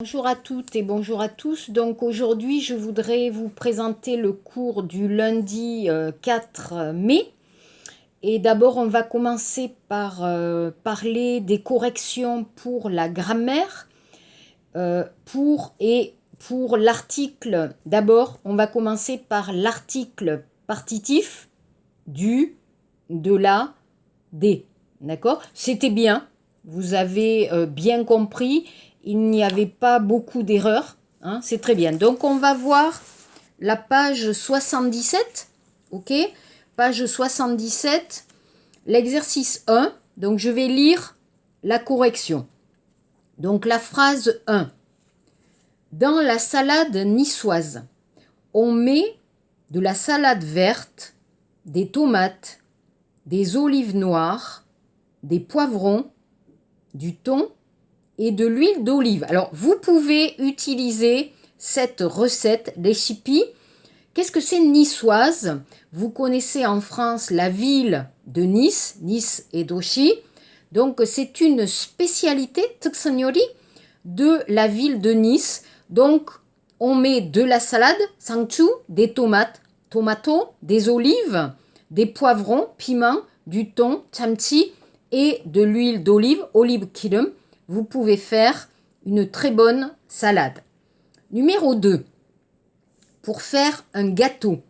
Bonjour à toutes et bonjour à tous. Donc aujourd'hui, je voudrais vous présenter le cours du lundi 4 mai. Et d'abord, on va commencer par parler des corrections pour la grammaire. Pour l'article, d'abord, on va commencer par l'article partitif du, de la, des. D'accord? C'était bien. Vous avez bien compris. Il n'y avait pas beaucoup d'erreurs. Hein, c'est très bien. Donc, on va voir la page 77. OK? Page 77, l'exercice 1. Donc, je vais lire la correction. Donc, la phrase 1. Dans la salade niçoise, on met de la salade verte, des tomates, des olives noires, des poivrons, du thon et de l'huile d'olive. Alors, vous pouvez utiliser cette recette recipe. Qu'est-ce que c'est niçoise? Vous connaissez en France la ville de Nice, Nice et Doshi. Donc, c'est une spécialité tsuksanyori de la ville de Nice. Donc, on met de la salade, sangchu, des tomates, tomato, des olives, des poivrons, piments, du thon, chamchi et de l'huile d'olive, olive kirum. Vous pouvez faire une très bonne salade. Numéro 2. Pour faire un gâteau,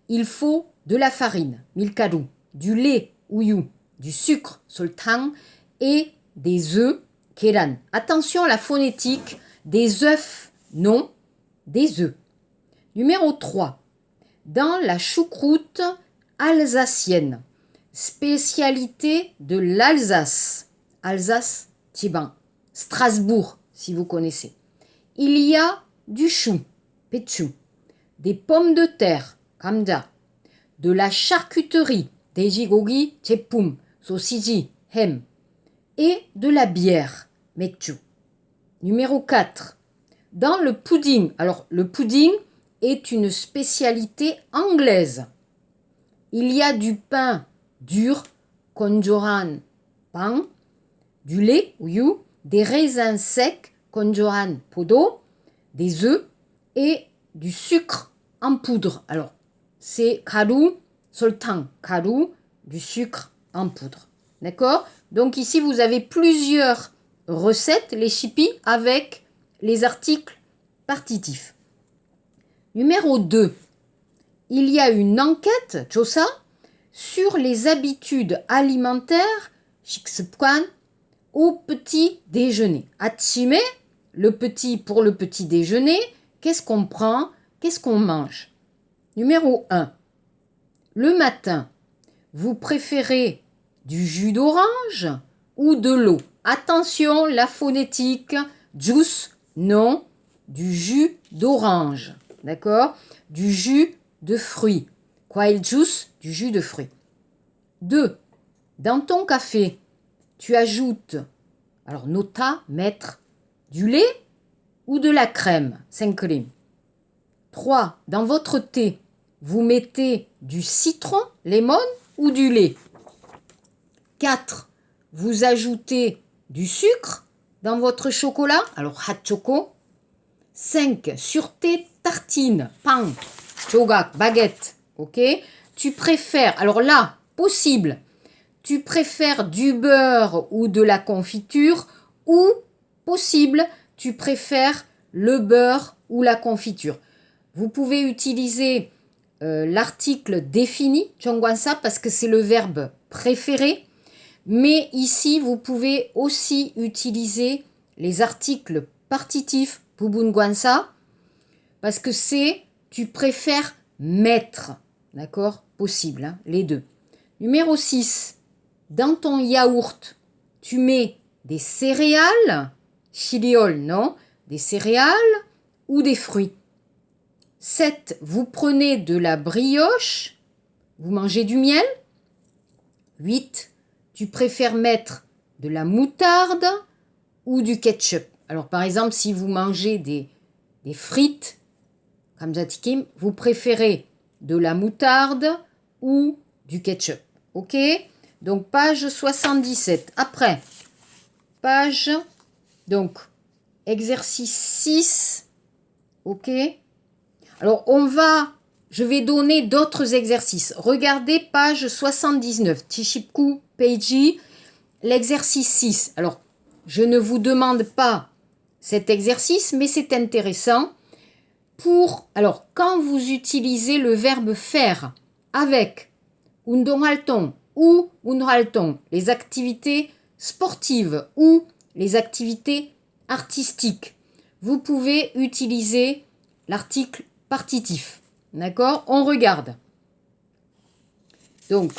il faut de la farine, milkaru, du lait, uyu, du sucre, soltang, et des œufs, keran. Attention à la phonétique, des œufs, non, des œufs. Numéro 3. Dans la choucroute alsacienne, spécialité de l'Alsace, Alsace, Thiban, Strasbourg, si vous connaissez. Il y a du chou, petchou, des pommes de terre, kamja, de la charcuterie, dejigogi, jepum, sausiji, hem, et de la bière, mekchu. Numéro 4. Dans le pudding, alors le pudding est une spécialité anglaise. Il y a du pain dur, konjoran, pain, du lait, uyu, des raisins secs, konjoran, podo, des œufs et du sucre en poudre. Alors, c'est karu, soltang, karu, du sucre en poudre. D'accord? Donc ici, vous avez plusieurs recettes, les chipis, avec les articles partitifs. Numéro 2. Il y a une enquête, Chosa, sur les habitudes alimentaires, Shiksepuan, au petit déjeuner. Atsime, le petit pour le petit déjeuner, qu'est-ce qu'on prend, qu'est-ce qu'on mange? Numéro 1. Le matin, vous préférez du jus d'orange ou de l'eau? Attention, la phonétique, juice, non, du jus d'orange, d'accord? Du jus de fruits. Quail juice, du jus de fruits. 2. Dans ton café, tu ajoutes, alors nota, mettre, du lait ou de la crème, 5 crème. 3. Dans votre thé, vous mettez du citron, lemon ou du lait. 4. Vous ajoutez du sucre dans votre chocolat, alors hot choco. 5. Sur tes tartines, pain, jogak, baguette, ok? Tu préfères, alors là, possible, tu préfères du beurre ou de la confiture, ou possible, tu préfères le beurre ou la confiture. Vous pouvez utiliser l'article défini, chongwansa, parce que c'est le verbe préféré. Mais ici, vous pouvez aussi utiliser les articles partitifs, pubungwansa, parce que c'est tu préfères mettre. D'accord? Possible, hein, les deux. Numéro 6. Dans ton yaourt, tu mets des céréales, chiliol, non? Des céréales ou des fruits. 7. Vous prenez de la brioche, vous mangez du miel. 8. Tu préfères mettre de la moutarde ou du ketchup. Alors par exemple, si vous mangez des frites, kamjatikim, vous préférez de la moutarde ou du ketchup. Ok? Donc page 77. Après, page, donc exercice 6. Ok. Alors, je vais donner d'autres exercices. Regardez page 79, Tishipku Peiji, l'exercice 6. Alors, je ne vous demande pas cet exercice, mais c'est intéressant. Alors, quand vous utilisez le verbe faire avec 운동활동 ou 운동활동, les activités sportives ou les activités artistiques, vous pouvez utiliser l'article partitif. D'accord? On regarde. Donc,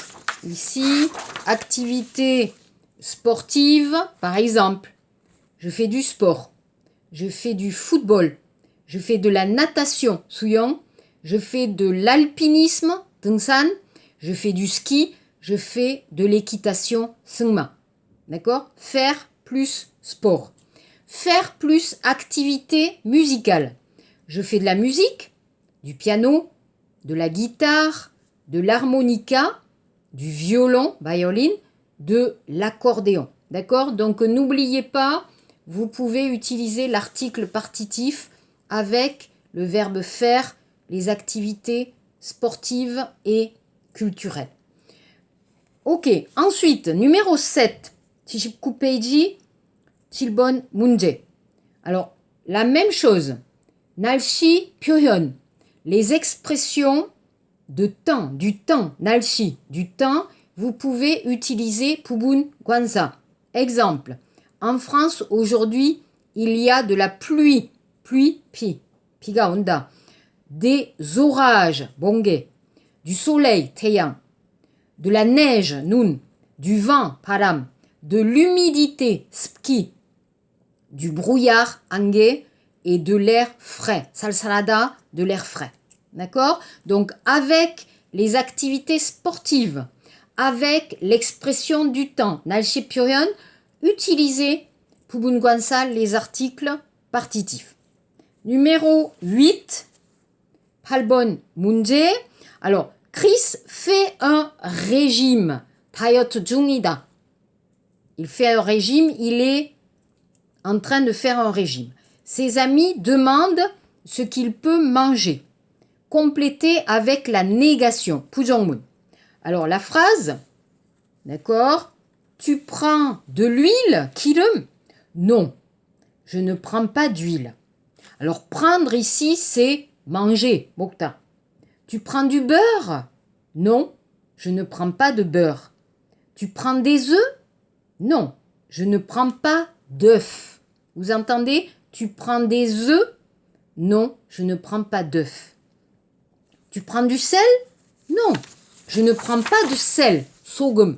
ici, activité sportive, par exemple, je fais du sport, je fais du football, je fais de la natation, 수영, je fais de l'alpinisme, 등산, je fais du ski, je fais de l'équitation, 승마. D'accord? Faire plus sport. Faire plus activité musicale. Je fais de la musique, du piano, de la guitare, de l'harmonica, du violon, violin, de l'accordéon. D'accord? Donc n'oubliez pas, vous pouvez utiliser l'article partitif avec le verbe faire, les activités sportives et culturelles. Ok, ensuite, numéro 7. Tishipku Peiji, Tilbon Munje. Alors, la même chose. 날씨 표현. Les expressions de temps, du temps, 날씨, du temps, vous pouvez utiliser 부분 관사. Exemple, en France, aujourd'hui, il y a de la pluie, 비가 온다. Des orages, 번개. Du soleil, 태양. De la neige, 눈. Du vent, 바람. De l'humidité, 습기. Du brouillard, 안개. Et de l'air frais, 쌀쌀하다, de l'air frais. D'accord? Donc, avec les activités sportives, avec l'expression du temps, 날씨 표현, utilisez 부분 관사, les articles partitifs. Numéro 8, 8번 문제. Alors, Chris fait un régime. 다이어트 중이다. Il fait un régime, il est en train de faire un régime. Ses amis demandent ce qu'il peut manger. Complétez avec la négation. 부정문. Alors la phrase, d'accord, tu prends de l'huile, 기름? Non, je ne prends pas d'huile. Alors prendre ici, c'est manger, 먹다. Tu prends du beurre? Non, je ne prends pas de beurre. Tu prends des œufs? Non, je ne prends pas d'œufs. Vous entendez? Tu prends des œufs? Non, je ne prends pas d'œufs. Tu prends du sel? Non, je ne prends pas de sel. 소금.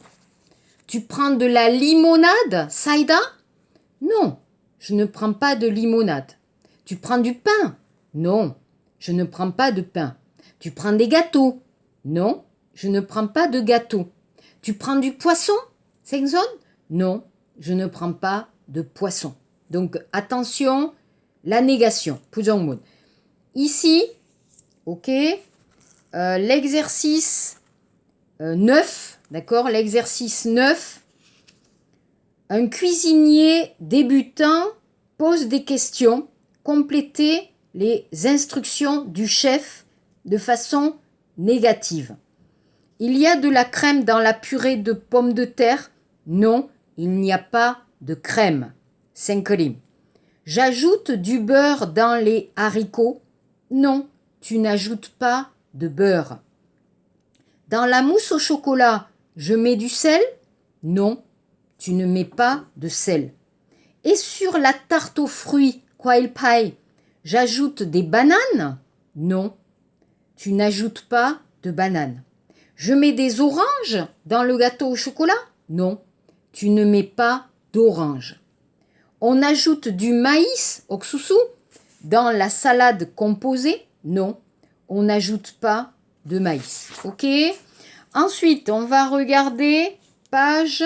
Tu prends de la limonade? 사이다? Non, je ne prends pas de limonade. Tu prends du pain? Non, je ne prends pas de pain. Tu prends des gâteaux? Non, je ne prends pas de gâteaux. Tu prends du poisson? 생선? Non, je ne prends pas de poisson. Donc, attention, la négation, 부정문. Ici, ok, l'exercice 9, d'accord, l'exercice 9, un cuisinier débutant pose des questions, complétez les instructions du chef de façon négative. Il y a de la crème dans la purée de pommes de terre? Non, il n'y a pas de crème. 생크림. J'ajoute du beurre dans les haricots? Non, tu n'ajoutes pas de beurre. Dans la mousse au chocolat, je mets du sel? Non, tu ne mets pas de sel. Et sur la tarte aux fruits, 과일 pie, j'ajoute des bananes? Non, tu n'ajoutes pas de bananes. Je mets des oranges dans le gâteau au chocolat? Non, tu ne mets pas d'orange. On ajoute du maïs, 옥수수, dans la salade composée? Non, on n'ajoute pas de maïs. Ok? Ensuite, on va regarder page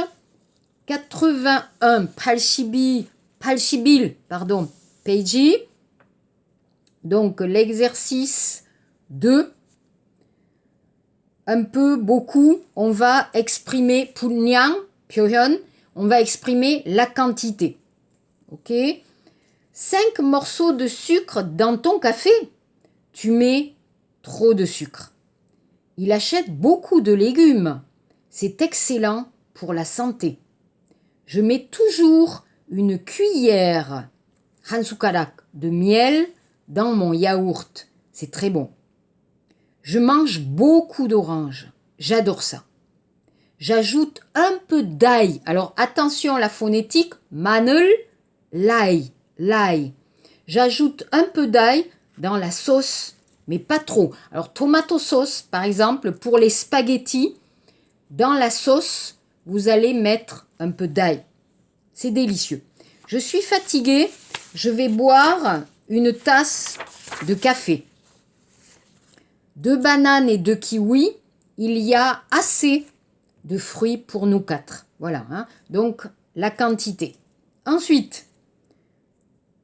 81, 81, pardon, Peiji. Donc, l'exercice 2. Un peu, beaucoup, on va exprimer 분량, 표현, on va exprimer la quantité. Ok? 5 morceaux de sucre dans ton café. Tu mets trop de sucre. Il achète beaucoup de légumes. C'est excellent pour la santé. Je mets toujours une cuillère hansukarak de miel dans mon yaourt. C'est très bon. Je mange beaucoup d'oranges. J'adore ça. J'ajoute un peu d'ail. Alors attention à la phonétique. Manel, l'ail. J'ajoute un peu d'ail dans la sauce, mais pas trop. Alors tomato sauce, par exemple, pour les spaghettis, dans la sauce, vous allez mettre un peu d'ail. C'est délicieux. Je suis fatiguée. Je vais boire une tasse de café. 2 bananes et 2 kiwis. Il y a assez de fruits pour nous 4. Voilà, hein. Donc la quantité. Ensuite,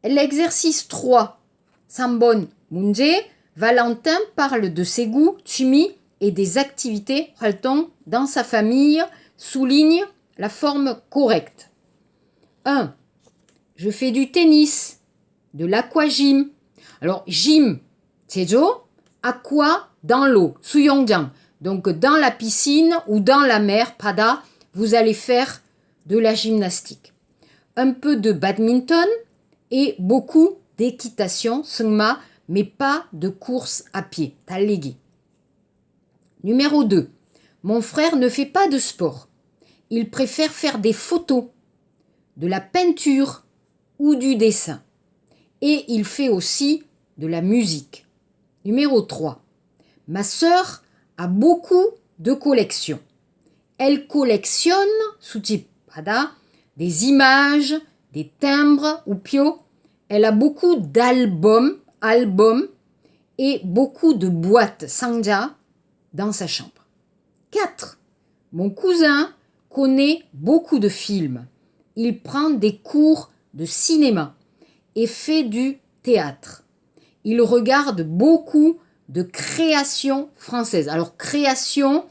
l'exercice 3. Sambon Munje. Valentin parle de ses goûts, 취미 et des activités 활동 dans sa famille. Souligne la forme correcte. 1. Je fais du tennis, de l'aquagym. Alors, gym, 제조, aqua, dans l'eau, 수영장. Donc, dans la piscine ou dans la mer, pada, vous allez faire de la gymnastique. Un peu de badminton et beaucoup d'équitation, 승마, mais pas de course à pied, 달리기. Numéro 2. Mon frère ne fait pas de sport. Il préfère faire des photos, de la peinture ou du dessin. Et il fait aussi de la musique. Numéro 3. Ma sœur a beaucoup de collections. Elle collectionne, 수집, pada, des images, des timbres ou pio. Elle a beaucoup albums et beaucoup de boîtes, 상자, dans sa chambre. 4. Mon cousin connaît beaucoup de films. Il prend des cours de cinéma et fait du théâtre. Il regarde beaucoup de créations françaises. Alors, création,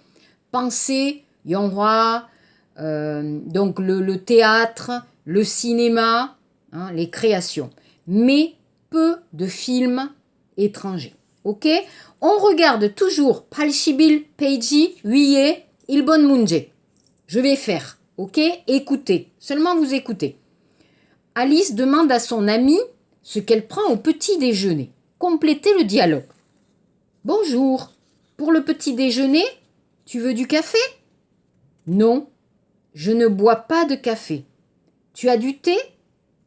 pensez, Yonghua, donc le théâtre, le cinéma, hein, les créations. Mais peu de films étrangers. Ok? On regarde toujours 81 페이지 위에 1번 문제. Je vais faire. Ok? Écoutez. Seulement vous écoutez. Alice demande à son amie ce qu'elle prend au petit déjeuner. Complétez le dialogue. Bonjour. Pour le petit déjeuner, tu veux du café? Non, je ne bois pas de café. Tu as du thé?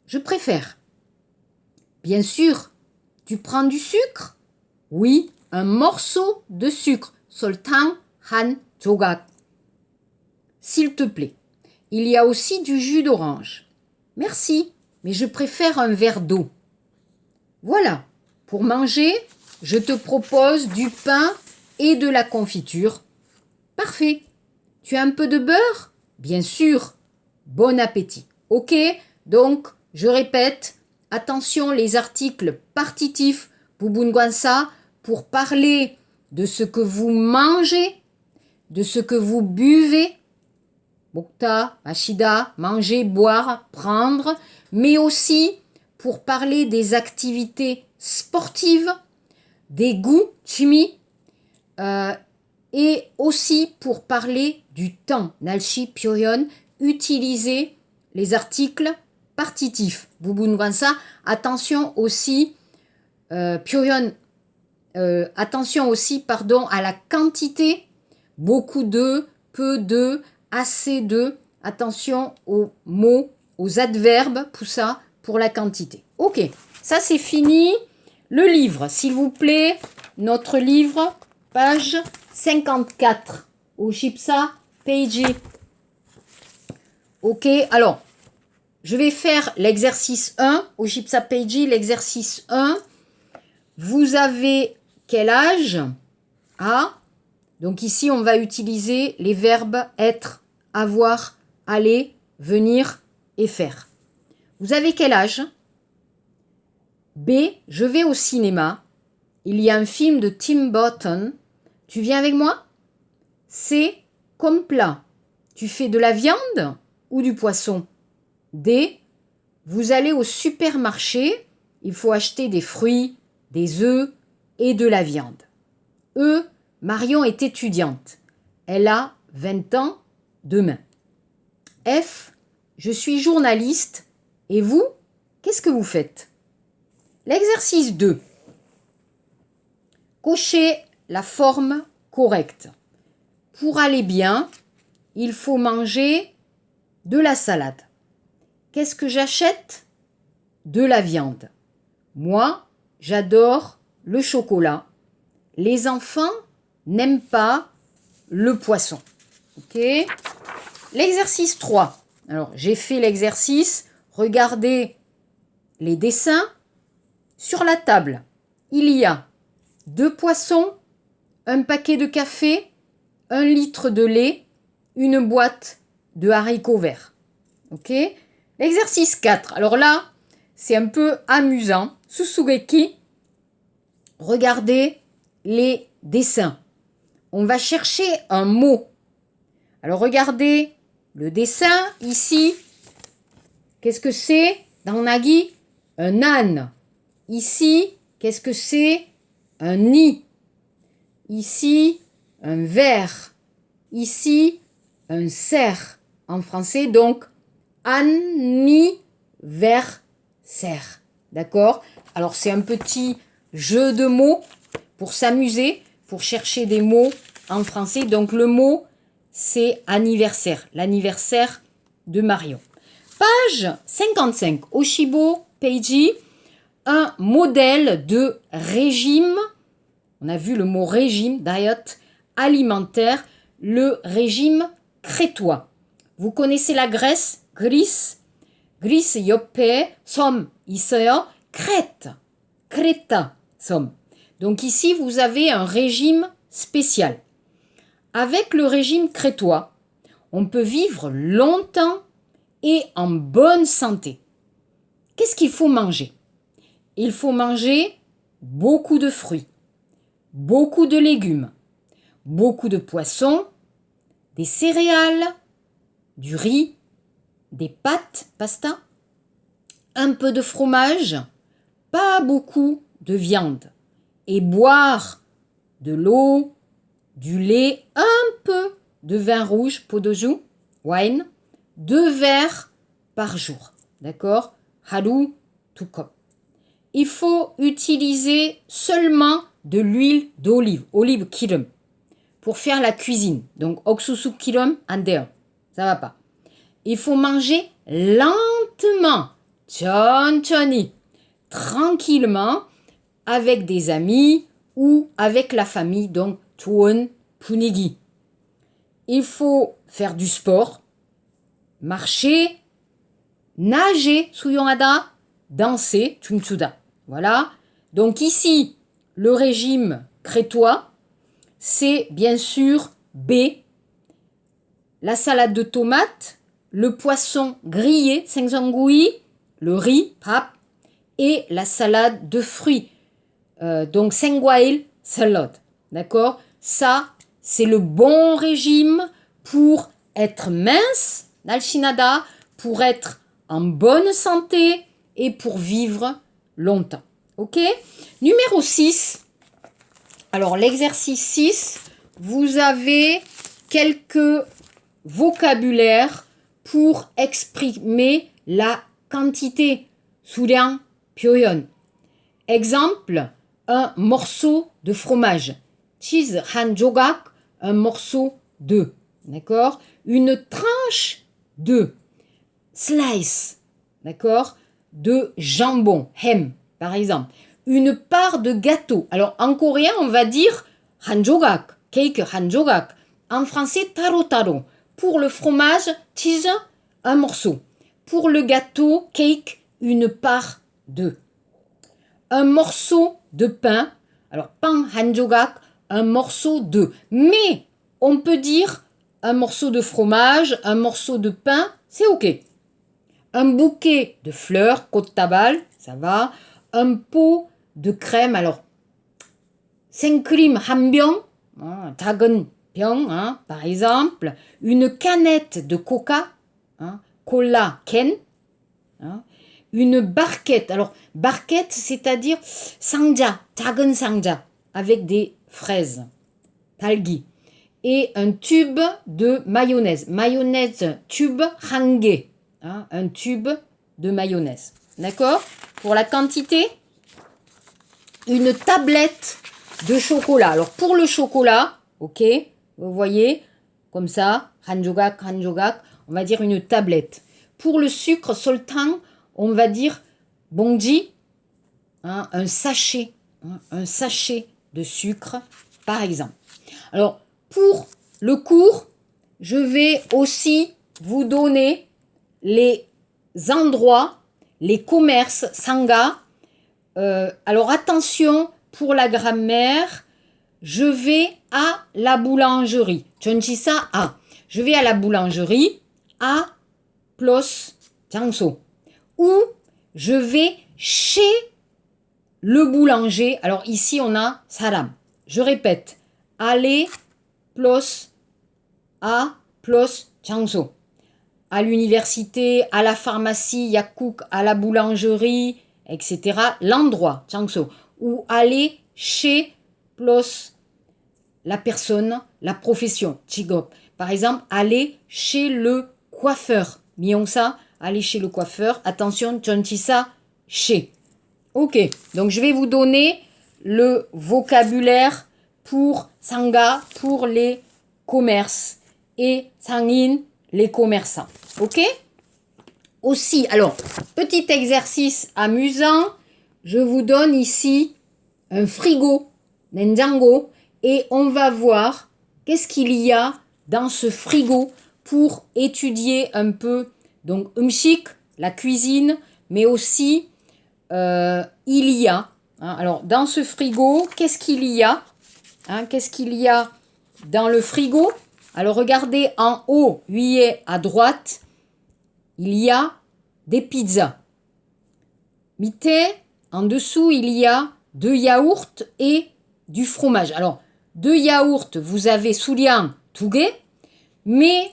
Je préfère. Bien sûr. Tu prends du sucre? Oui, un morceau de sucre. 설탕 한 조각. S'il te plaît. Il y a aussi du jus d'orange. Merci, mais je préfère un verre d'eau. Voilà, pour manger, je te propose du pain et de la confiture. Parfait. Tu as un peu de beurre? Bien sûr. Bon appétit. Ok, donc, je répète, attention les articles partitifs, 부분관사, pour parler de ce que vous mangez, de ce que vous buvez, 먹다, 마시다, manger, boire, prendre, mais aussi pour parler des activités sportives, des goûts, 취미, et aussi pour parler du temps, 날씨, 표현, utiliser les articles partitifs, 부분관사, attention aussi, attention aussi, à la quantité, beaucoup de, peu de, assez de, attention aux mots, aux adverbes, pour ça, pour la quantité. Ok, ça c'est fini. Le livre, s'il vous plaît, notre livre, page 54, au Chipsa Peiji. Ok, alors, je vais faire l'exercice 1, au Chipsa Peiji, l'exercice 1. Vous avez quel âge? Ah, donc ici, on va utiliser les verbes être, avoir, aller, venir et faire. Vous avez quel âge? B, je vais au cinéma. Il y a un film de Tim Burton. Tu viens avec moi? C, comme plat. Tu fais de la viande ou du poisson? D, vous allez au supermarché, il faut acheter des fruits, des œufs et de la viande. E, Marion est étudiante. Elle a 20 ans demain. F, je suis journaliste. Et vous, qu'est-ce que vous faites? L'exercice 2. Cochez la forme correcte. Pour aller bien, il faut manger de la salade. Qu'est-ce que j'achète? De la viande. Moi, j'adore le chocolat. Les enfants n'aiment pas le poisson. Ok? L'exercice 3. Alors, j'ai fait l'exercice. Regardez les dessins. Sur la table, il y a 2 poissons, un paquet de café, 1 litre de lait, une boîte de haricots verts. Ok? L'exercice 4. Alors là, c'est un peu amusant. Susugeki, regardez les dessins. On va chercher un mot. Alors regardez le dessin ici. Qu'est-ce que c'est dans Nagi? Un âne. Ici, qu'est-ce que c'est? Un nid. Ici, un verre. Ici, un cerf. En français, donc, anniversaire. D'accord? Alors, c'est un petit jeu de mots pour s'amuser, pour chercher des mots en français. Donc, le mot, c'est anniversaire. L'anniversaire de Marion. Page 55. Oshibo Peiji. Un modèle de régime, on a vu le mot régime, diet, alimentaire, le régime crétois. Vous connaissez la Grèce, Greece, Greece 옆에 섬 있어요, Crète, Creta, 섬. Donc ici, vous avez un régime spécial. Avec le régime crétois, on peut vivre longtemps et en bonne santé. Qu'est-ce qu'il faut manger? Il faut manger beaucoup de fruits, beaucoup de légumes, beaucoup de poissons, des céréales, du riz, des pâtes, pasta, un peu de fromage, pas beaucoup de viande, et boire de l'eau, du lait, un peu de vin rouge, podoju, wine, 2 verres par jour. D'accord? Haru, tout comme. Il faut utiliser seulement de l'huile d'olive, olive kirum, pour faire la cuisine. Donc, oksusu kirum, andeo, ça va pas. Il faut manger lentement, 천천히, tranquillement, avec des amis ou avec la famille, donc 좋은 분위기. Il faut faire du sport, marcher, nager, 수영하다, danser, 춤추다. Voilà. Donc ici, le régime crétois, c'est bien sûr B, la salade de tomates, le poisson grillé, 생선구이, le riz, 밥, et la salade de fruits, donc 생과일 salad. D'accord? Ça, c'est le bon régime pour être mince, 날씬하다, pour être en bonne santé et pour vivre longtemps. Ok? Numéro 6. Alors, l'exercice 6, vous avez quelques vocabulaires pour exprimer la quantité. 수량, 표현. Exemple, un morceau de fromage. cheese 한 조각, un morceau de. D'accord? Une tranche de. Slice. D'accord? De jambon, hem, par exemple. Une part de gâteau. Alors, en coréen, on va dire 한 조각, cake 한 조각. En français, taro taro. Pour le fromage, cheese, un morceau. Pour le gâteau, cake, une part de. Un morceau de pain. Alors, pan 한 조각, un morceau de. Mais, on peut dire un morceau de fromage, un morceau de pain, c'est OK. Un bouquet de fleurs, 꽃다발, ça va. Un pot de crème, alors 생크림 한 병, 작은 병, par exemple. Une canette de coca, cola 캔. une barquette. Alors, barquette, c'est-à-dire 상자, 작은 상자, avec des fraises, 딸기. Et un tube de mayonnaise. Mayonnaise tube 한 개. Hein, un tube de mayonnaise. D'accord? Pour la quantité, une tablette de chocolat. Alors, pour le chocolat, ok, vous voyez, comme ça, 한 조각, on va dire une tablette. Pour le sucre, 설탕, on va dire 봉지, hein, un sachet de sucre, par exemple. Alors, pour le cours, je vais aussi vous donner les endroits, les commerces, sanga. Alors, attention, pour la grammaire, je vais à la boulangerie. 전치사 à. Je vais à la boulangerie, à plus 장소. Ou je vais chez le boulanger. Alors ici, on a saram. Je répète. Aller plus à plus 장소. À l'université, à la pharmacie, yakuk, à la boulangerie, etc. L'endroit, 장소. Ou aller chez plus la personne, la profession, 직업. Par exemple, aller chez le coiffeur. 미용사, aller chez le coiffeur. Attention, 전치사, chez. Ok, donc je vais vous donner le vocabulaire pour sanga, pour les commerces, et 상인, les commerçants. Ok? Aussi, alors, petit exercice amusant, je vous donne ici un frigo, 냉장고, et on va voir qu'est-ce qu'il y a dans ce frigo pour étudier un peu, donc 음식, la cuisine, mais aussi il y a, hein, alors dans ce frigo, qu'est-ce qu'il y a, hein, qu'est-ce qu'il y a dans le frigo? Alors regardez en haut, 위에 à droite, il y a des pizzas. 밑에, en dessous, il y a 2 yaourts et du fromage. Alors, 2 yaourts, vous avez 수량 2개, mais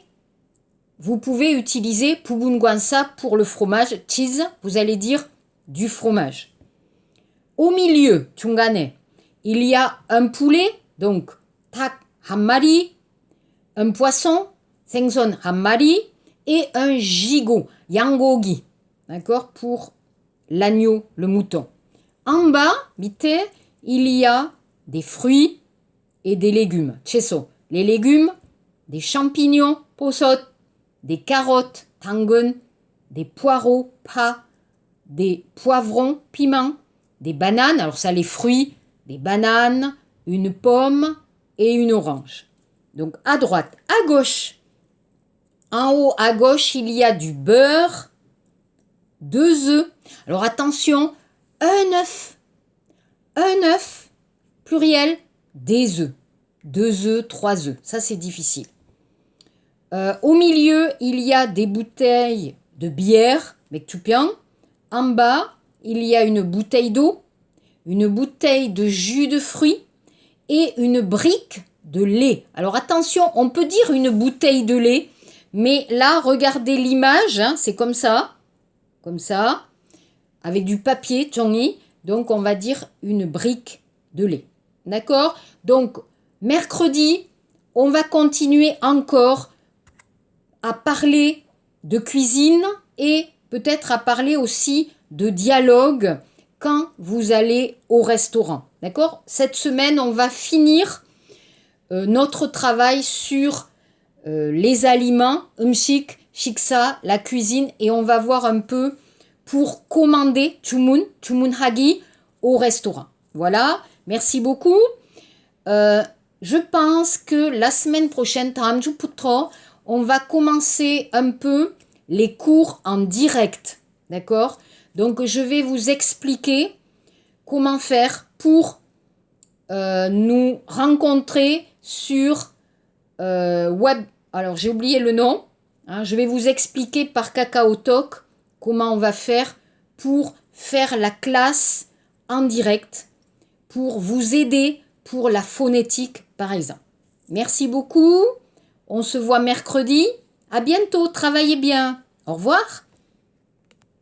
vous pouvez utiliser 부분관사 pour le fromage, cheese, vous allez dire du fromage. Au milieu, 중간에, il y a un poulet, donc 닭 한 마리, un poisson, 생선 한 마리, et un gigot, 양고기, d'accord, pour l'agneau, le mouton. En bas, 밑에, il y a des fruits et des légumes, 채소. Les légumes, des champignons, 버섯, des carottes, 당근, des poireaux, 파, des poivrons, piment, des bananes, alors ça les fruits, des bananes, une pomme et une orange. Donc à droite, à gauche. En haut à gauche, il y a du beurre, 2 œufs. Alors attention, un œuf, pluriel, des œufs. 2 œufs, 3 œufs, ça c'est difficile. Au milieu, il y a des bouteilles de bière, 맥주병. En bas, il y a une bouteille d'eau, une bouteille de jus de fruits et une brique de lait. Alors attention, on peut dire une bouteille de lait, mais là, regardez l'image, hein, c'est comme ça, avec du papier, 종이. Donc on va dire une brique de lait. D'accord? Donc mercredi, on va continuer encore à parler de cuisine et peut-être à parler aussi de dialogue quand vous allez au restaurant. D'accord? Cette semaine, on va finir notre travail sur les aliments, 음식, 식사, la cuisine, et on va voir un peu pour commander, 주문하기, au restaurant. Voilà, merci beaucoup. Je pense que la semaine prochaine, 다음 주부터, on va commencer un peu les cours en direct, d'accord? Donc, je vais vous expliquer comment faire pour nous rencontrer sur web. Alors, j'ai oublié le nom. Hein, je vais vous expliquer par KakaoTalk comment on va faire pour faire la classe en direct, pour vous aider pour la phonétique, par exemple. Merci beaucoup. On se voit mercredi. À bientôt. Travaillez bien. Au revoir.